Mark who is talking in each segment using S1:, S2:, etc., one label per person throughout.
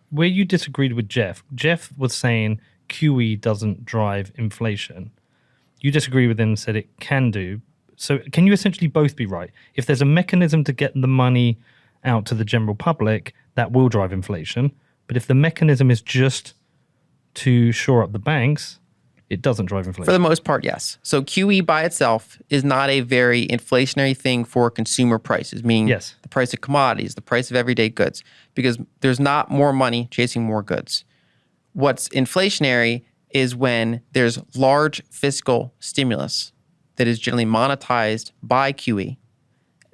S1: where you disagreed with Jeff was saying QE doesn't drive inflation. You disagree with him and said it can do. So can you essentially both be right? If there's a mechanism to get the money out to the general public, that will drive inflation. But if the mechanism is just to shore up the banks, it doesn't drive inflation.
S2: For the most part, yes. So QE by itself is not a very inflationary thing for consumer prices, meaning the price of commodities, the price of everyday goods, because there's not more money chasing more goods. What's inflationary is when there's large fiscal stimulus that is generally monetized by QE,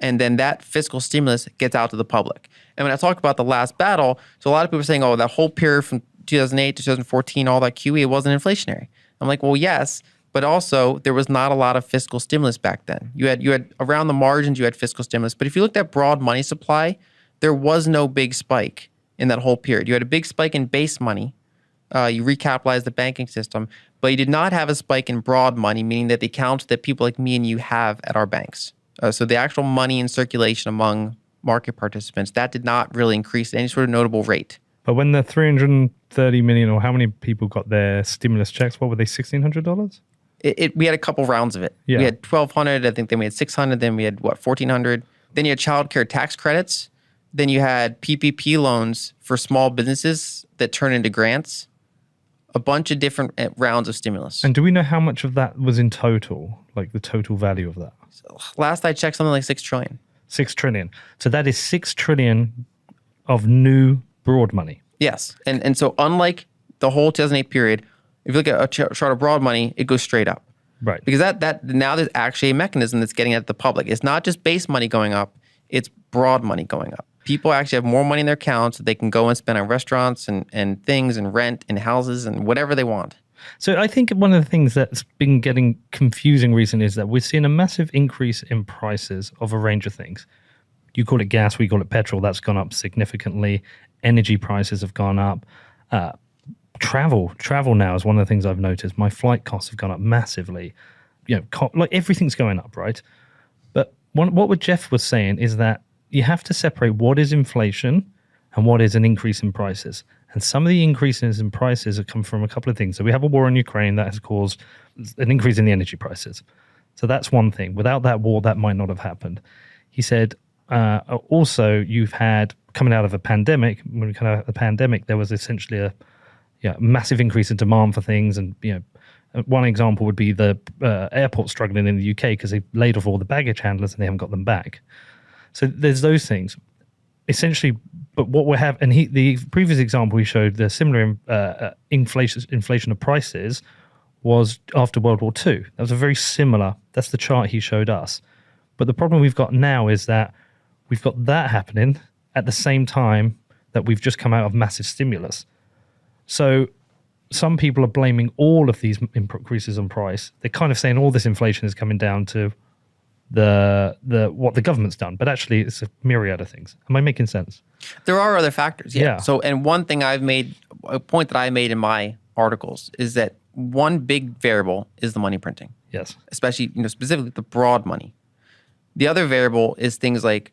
S2: and then that fiscal stimulus gets out to the public. And when I talk about the last battle, so a lot of people are saying, oh, that whole period from 2008 to 2014, all that QE, it wasn't inflationary. I'm like, well, yes, but also there was not a lot of fiscal stimulus back then. You had around the margins, you had fiscal stimulus. But if you looked at broad money supply, there was no big spike in that whole period. You had a big spike in base money. You recapitalized the banking system, but you did not have a spike in broad money, meaning that the accounts that people like me and you have at our banks. So the actual money in circulation among market participants, that did not really increase at any sort of notable rate.
S1: But when the 330 million, or how many people got their stimulus checks, what were they, $1,600?
S2: We had a couple rounds of it.
S1: Yeah.
S2: We had 1,200, I think then we had 600, then we had, 1,400. Then you had child care tax credits. Then you had PPP loans for small businesses that turn into grants. A bunch of different rounds of stimulus.
S1: And do we know how much of that was in total, like the total value of that?
S2: So last I checked, something like 6 trillion.
S1: 6 trillion. So that is 6 trillion of new broad money.
S2: Yes. And so unlike the whole 2008 period, if you look at a chart of broad money, it goes straight up.
S1: Right.
S2: Because that now there's actually a mechanism that's getting at the public. It's not just base money going up, it's broad money going up. People actually have more money in their accounts that they can go and spend on restaurants and things and rent and houses and whatever they want.
S1: So I think one of the things that's been getting confusing recently is that we're seeing a massive increase in prices of a range of things. You call it gas, we call it petrol. That's gone up significantly. Energy prices have gone up. Travel now is one of the things I've noticed. My flight costs have gone up massively. You know, like everything's going up, right? But what Jeff was saying is that you have to separate what is inflation and what is an increase in prices. And some of the increases in prices have come from a couple of things. So we have a war in Ukraine that has caused an increase in the energy prices. So that's one thing. Without that war, that might not have happened. He said, also, you've had, coming out of a pandemic, when we come out of the pandemic, there was essentially a massive increase in demand for things. And, one example would be the airport struggling in the UK because they've laid off all the baggage handlers and they haven't got them back. So there's those things. Essentially, but what we have, and the previous example he showed, the similar inflation of prices was after World War II. That was a very similar, that's the chart he showed us. But the problem we've got now is that we've got that happening at the same time that we've just come out of massive stimulus. So some people are blaming all of these increases in price. They're kind of saying all this inflation is coming down to the what the government's done, but actually it's a myriad of things. Am I making sense?
S2: There are other factors, yeah. So, and one thing a point that I made in my articles is that one big variable is the money printing.
S1: Yes.
S2: Especially, specifically the broad money. The other variable is things like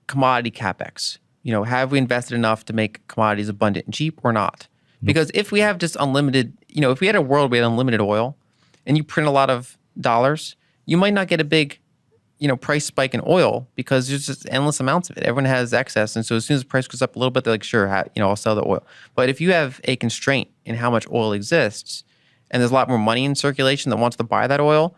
S2: commodity capex. Have we invested enough to make commodities abundant and cheap or not? Because if we have just unlimited, if we had a world where we had unlimited oil and you print a lot of dollars, you might not get a big price spike in oil because there's just endless amounts of it. Everyone has excess. And so as soon as the price goes up a little bit, they're like, sure, I'll sell the oil. But if you have a constraint in how much oil exists and there's a lot more money in circulation that wants to buy that oil,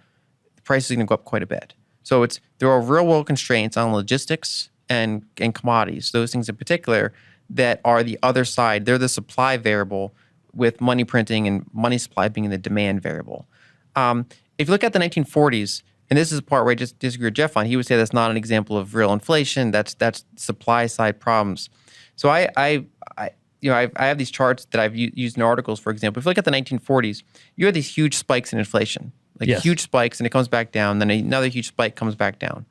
S2: the price is going to go up quite a bit. So there are real world constraints on logistics and commodities, those things in particular that are the other side. They're the supply variable with money printing and money supply being the demand variable. If you look at the 1940s, and this is the part where I just disagree with Jeff on, he would say that's not an example of real inflation. That's supply side problems. So I have these charts that I've used in articles, for example. If you look at the 1940s, you had these huge spikes in inflation, huge spikes, and it comes back down. Then another huge spike comes back down.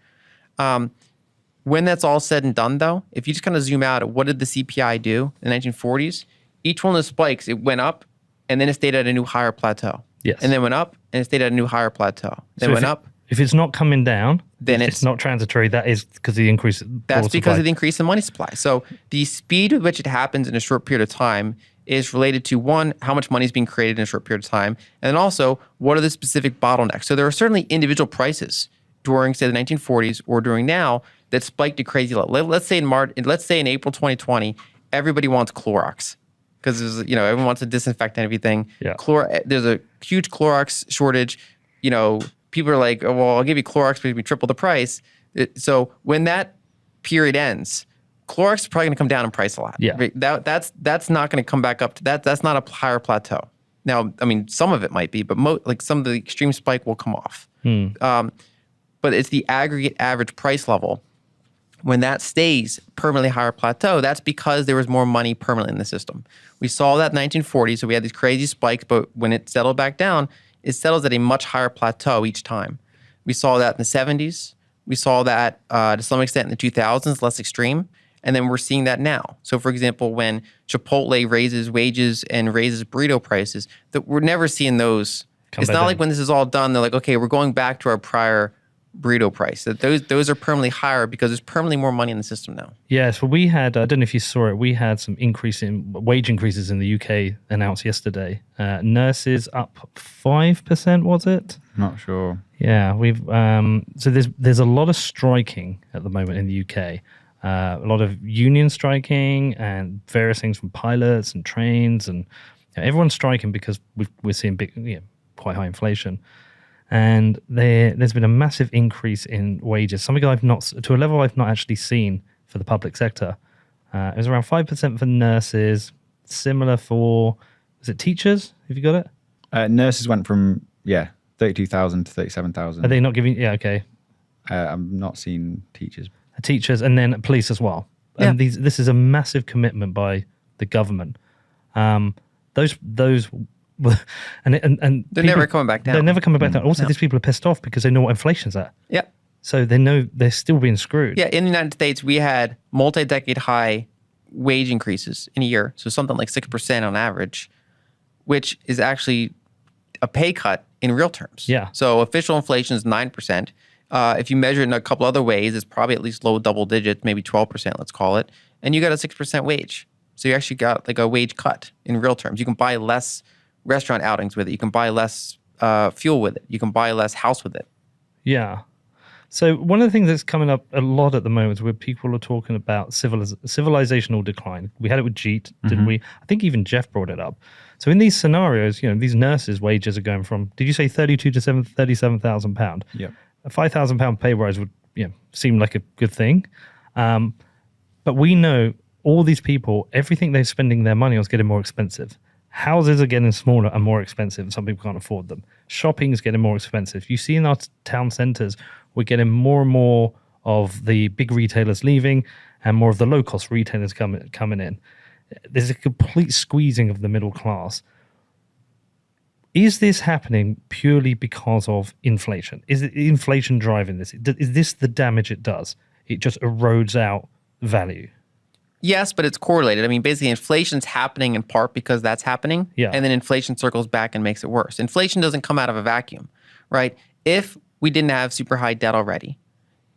S2: When that's all said and done, though, if you just kind of zoom out at what did the CPI do in the 1940s, each one of the spikes, it went up, and then it stayed at a new higher plateau.
S1: Yes.
S2: And then went up, and it stayed at a new higher plateau. Then went up.
S1: If it's not coming down,
S2: then
S1: it's not transitory. That is because of the increase.
S2: That's because of the increase in money supply. So the speed with which it happens in a short period of time is related to, one, how much money is being created in a short period of time, and then also what are the specific bottlenecks. So there are certainly individual prices during, say, the 1940s or during now that spiked to crazy level. Let's say in April 2020, everybody wants Clorox because everyone wants to disinfect everything.
S1: Yeah.
S2: There's a huge Clorox shortage. People are like, oh, well, I'll give you Clorox, but we triple the price. So when that period ends, Clorox is probably going to come down in price a lot.
S1: Yeah.
S2: That's not going to come back up to that. That's not a higher plateau. Now, I mean, some of it might be, but some of the extreme spike will come off. But it's the aggregate average price level. When that stays permanently higher plateau, that's because there was more money permanently in the system. We saw that in the 1940s, so we had these crazy spikes, but when it settled back down, it settles at a much higher plateau each time. We saw that in the 70s. We saw that to some extent in the 2000s, less extreme. And then we're seeing that now. So, for example, when Chipotle raises wages and raises burrito prices, that we're never seeing those. It's not like when this is all done, they're like, okay, we're going back to our prior burrito price. That those are permanently higher because there's permanently more money in the system now.
S1: Yes, well, we had, I don't know if you saw it, we had some wage increases in the UK announced yesterday. Nurses up 5%, was it?
S3: Not sure.
S1: Yeah, we've so there's a lot of striking at the moment in the UK. A lot of union striking and various things from pilots and trains, and everyone's striking because we're seeing quite high inflation. And there's been a massive increase in wages, something to a level I've not actually seen for the public sector. It was around 5% for nurses, similar for, is it teachers? Have you got it?
S3: Nurses went from 32,000 to 37,000.
S1: Are they not giving? Yeah, okay.
S3: I'm not seeing teachers.
S1: Teachers and then police as well.
S2: Yeah.
S1: And this is a massive commitment by the government. Those and
S2: They're never coming back down.
S1: They're never coming back down. Also, these people are pissed off because they know what inflation's at.
S2: Yeah.
S1: So they know they're still being screwed.
S2: Yeah, in the United States, we had multi-decade high wage increases in a year. So something like 6% on average, which is actually a pay cut in real terms.
S1: Yeah.
S2: So official inflation is 9%. If you measure it in a couple other ways, it's probably at least low double digits, maybe 12%, let's call it. And you got a 6% wage. So you actually got like a wage cut in real terms. You can buy less restaurant outings with it. You can buy less fuel with it. You can buy less house with it.
S1: Yeah. So one of the things that's coming up a lot at the moment is where people are talking about civilizational decline. We had it with Jeet, didn't we? I think even Jeff brought it up. So in these scenarios, these nurses' wages are going from, did you say 32 to 37,000 pound?
S3: Yeah.
S1: A 5,000 pound pay rise would seem like a good thing. But we know all these people, everything they're spending their money on is getting more expensive. Houses are getting smaller and more expensive, and some people can't afford them. Shopping is getting more expensive. You see in our town centres, we're getting more and more of the big retailers leaving and more of the low-cost retailers coming in. There's a complete squeezing of the middle class. Is this happening purely because of inflation? Is it inflation driving this? Is this the damage it does? It just erodes out value.
S2: Yes, but it's correlated. I mean, basically, inflation's happening in part because that's happening.
S1: Yeah.
S2: And then inflation circles back and makes it worse. Inflation doesn't come out of a vacuum, right? If we didn't have super high debt already,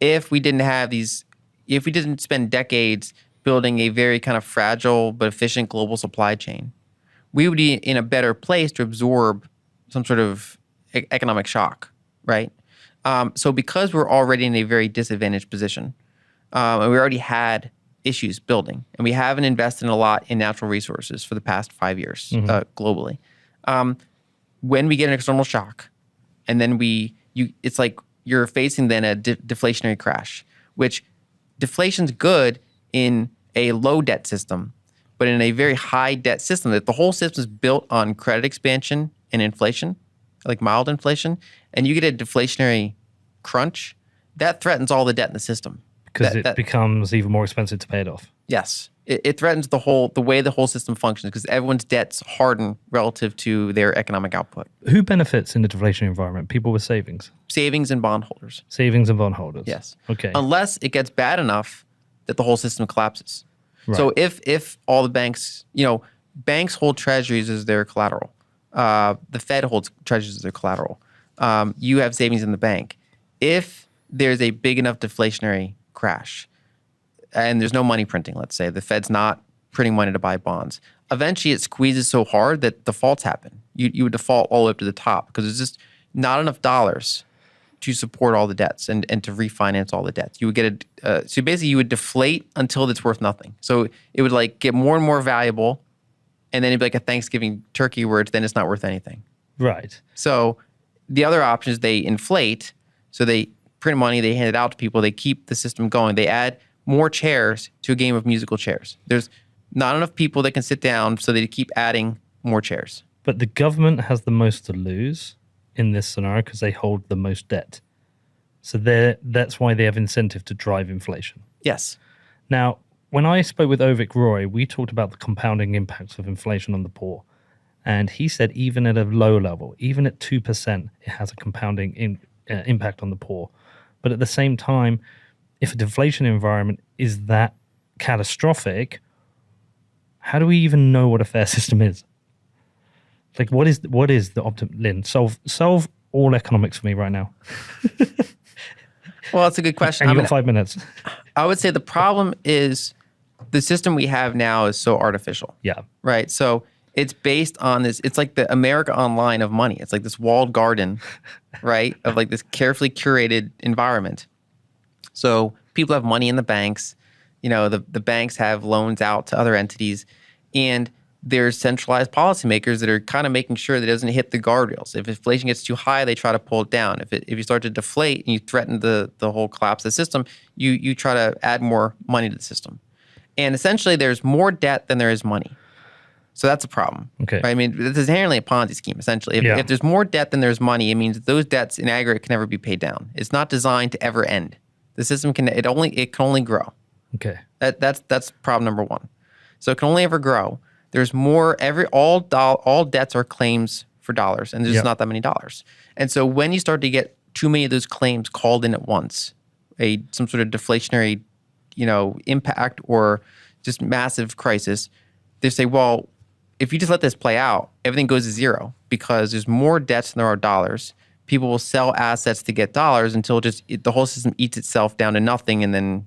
S2: if we didn't spend decades building a very kind of fragile but efficient global supply chain, we would be in a better place to absorb some sort of economic shock, right? So because we're already in a very disadvantaged position, and we already had issues building, and we haven't invested a lot in natural resources for the past 5 years globally. When we get an external shock, and then it's like you're facing then a deflationary crash, which deflation's good in a low debt system, but in a very high debt system, that the whole system is built on credit expansion and inflation, like mild inflation, and you get a deflationary crunch, that threatens all the debt in the system.
S1: Because it becomes even more expensive to pay it off.
S2: Yes. It threatens the way the whole system functions because everyone's debts harden relative to their economic output.
S1: Who benefits in the deflationary environment? People with savings.
S2: Savings and bondholders.
S1: Savings and bondholders.
S2: Yes.
S1: Okay.
S2: Unless it gets bad enough that the whole system collapses.
S1: Right.
S2: So if all the banks, banks hold treasuries as their collateral. The Fed holds treasuries as their collateral. You have savings in the bank. If there's a big enough deflationary crash and there's no money printing, let's say, the Fed's not printing money to buy bonds, eventually it squeezes so hard that defaults happen. You would default all the way up to the top because there's just not enough dollars to support all the debts and to refinance all the debts. You would get so basically you would deflate until it's worth nothing. So it would like get more and more valuable, and then it'd be like a Thanksgiving turkey where then it's not worth anything.
S1: Right.
S2: So the other option is they inflate. So they print money, they hand it out to people, they keep the system going. They add more chairs to a game of musical chairs. There's not enough people that can sit down, so they keep adding more chairs.
S1: But the government has the most to lose in this scenario because they hold the most debt. So that's why they have incentive to drive inflation.
S2: Yes.
S1: Now, when I spoke with Ovik Roy, we talked about the compounding impacts of inflation on the poor. And he said even at a low level, even at 2%, it has a compounding impact on the poor. But at the same time, if a deflation environment is that catastrophic, how do we even know what a fair system is? Like, what is the optimum? Lyn, solve all economics for me right now.
S2: Well, that's a good question.
S1: And you've got 5 minutes.
S2: I would say the problem is the system we have now is so artificial.
S1: Yeah.
S2: Right. So it's based on this. It's like the America Online of money. It's like this walled garden, right, of like this carefully curated environment. So people have money in the banks. You know, the banks have loans out to other entities, and there's centralized policymakers that are kind of making sure that it doesn't hit the guardrails. If inflation gets too high, they try to pull it down. If you start to deflate and you threaten the whole collapse of the system, you try to add more money to the system. And essentially, there's more debt than there is money. So that's a problem.
S1: Okay.
S2: Right? I mean, this is inherently a Ponzi scheme, essentially. If there's more debt than there's money, it means that those debts in aggregate can never be paid down. It's not designed to ever end. The system can only grow.
S1: Okay.
S2: That's problem number one. So it can only ever grow. There's more. All debts are claims for dollars, and there's just not that many dollars. And so when you start to get too many of those claims called in at once, some sort of deflationary, impact or just massive crisis, they say, well, if you just let this play out, everything goes to zero because there's more debts than there are dollars. People will sell assets to get dollars until the whole system eats itself down to nothing, and then.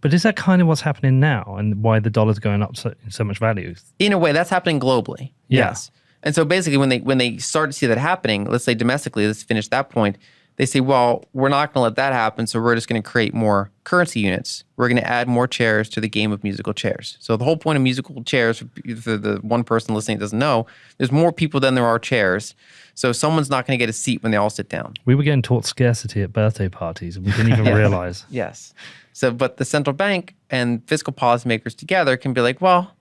S1: But is that kind of what's happening now, and why the dollar's going up so much value?
S2: In a way, that's happening globally.
S1: Yeah.
S2: Yes. And so basically, when they start to see that happening, let's say domestically, let's finish that point. They say, well, we're not going to let that happen, so we're just going to create more currency units. We're going to add more chairs to the game of musical chairs. So the whole point of musical chairs, for the one person listening that doesn't know, there's more people than there are chairs. So someone's not going to get a seat when they all sit down.
S1: We were getting taught scarcity at birthday parties, and we didn't even realize.
S2: Yes. So, but the central bank and fiscal policymakers together can be like, well,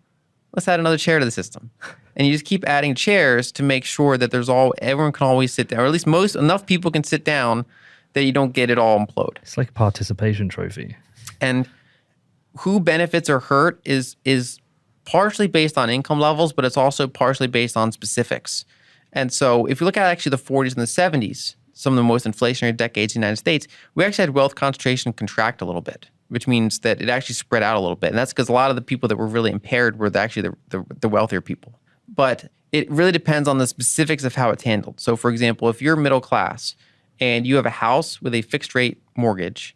S2: let's add another chair to the system. And you just keep adding chairs to make sure that everyone can always sit down, or at least enough people can sit down that you don't get it all implode.
S1: It's like a participation trophy.
S2: And who benefits or hurt is partially based on income levels, but it's also partially based on specifics. And so if you look at actually the 40s and the 70s, some of the most inflationary decades in the United States, we actually had wealth concentration contract a little bit, which means that it actually spread out a little bit. And that's because a lot of the people that were really impaired were actually the wealthier people. But it really depends on the specifics of how it's handled. So for example, if you're middle class and you have a house with a fixed rate mortgage,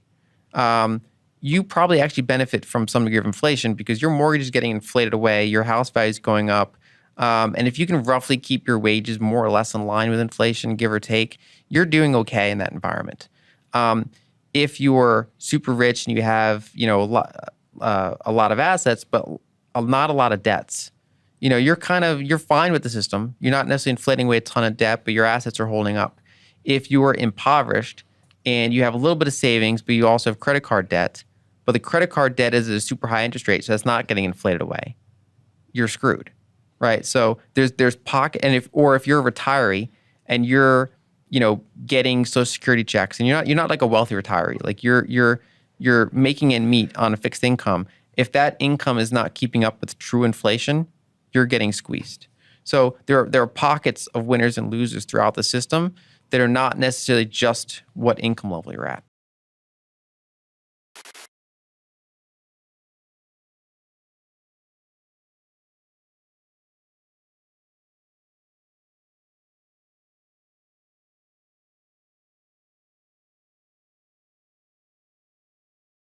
S2: you probably actually benefit from some degree of inflation because your mortgage is getting inflated away, your house value is going up. And if you can roughly keep your wages more or less in line with inflation, give or take, you're doing okay in that environment. If you're super rich and you have, a lot of assets, but not a lot of debts, you're fine with the system. You're not necessarily inflating away a ton of debt, but your assets are holding up. If you are impoverished and you have a little bit of savings, but you also have credit card debt, but the credit card debt is at a super high interest rate, so that's not getting inflated away, you're screwed. Right. So there's pocket, and if you're a retiree and you're, getting Social Security checks, and you're not like a wealthy retiree, like you're making ends meet on a fixed income. If that income is not keeping up with true inflation, you're getting squeezed. So there are pockets of winners and losers throughout the system that are not necessarily just what income level you're at.